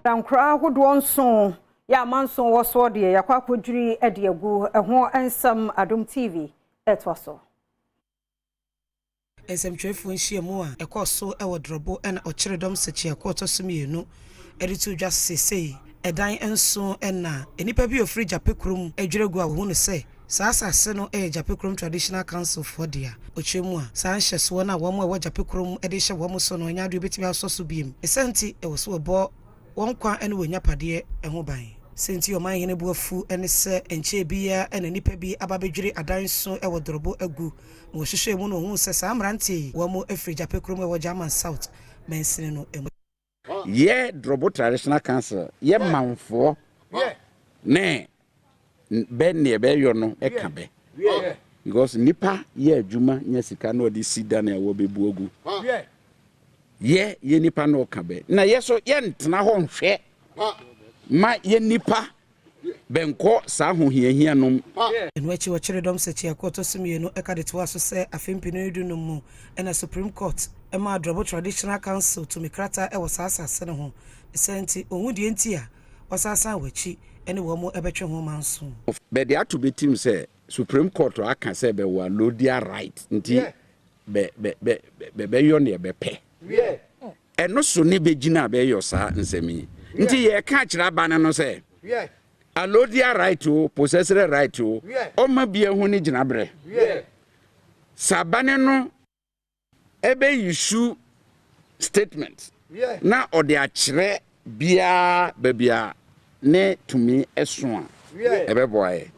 Dankra hodo nso ya manso woso de yakwa kodwiri ede agu eho ensam Adom TV etwaso Esemtwefo nhyiamu a ekoso ewo Drobo na ochiredom sechi akoto somienu editu dwa sesei edan enso na enipa bi ofri Japekrom adweregu a wo hu se saasase no Japekrom Traditional Council for dia ochemu a sanhyeso na wo mo ewo Japekrom ede hye wo mo so no nya do betimi asoso biem esanti ewo so bo won kwa ene wonya pade eho ban senti o man hene buafu ene se enche bia ene nipa bi ababedwiri adanso ewo Drobo agu mo hwehwe mu no hu se samrante wo mo afri Japekrom ewo German South mensene no emu ye Drobo Traditional Council ye manfo ne ben ne be yo no eka be because nipa ye adwuma nya sika no de sida na wo bebu agu ye nipa no ka be na ye so ye ntena ho nhwe ma ye nipa benko sa ho hiahia nom enu achi wo chiredom sechi akoto somienu eka de to aso se afempinu edu no mu na Supreme Court ema Drobo Traditional Council to mikrata e wo sasase ne ho senti ohudie ntia wasasa wachi ene wo mo ebetwe ho manso be de ato betim se Supreme Court aka se be wa lodia right nti be yo ne be pe eno so ne begina be yo sa nsemi nti ye ka kira bane no se alodia right o possessor right o o ma bia hu ni gina bre sabane no ebe issue statement na ode a kire bia babia ne tumi eso a ebe boye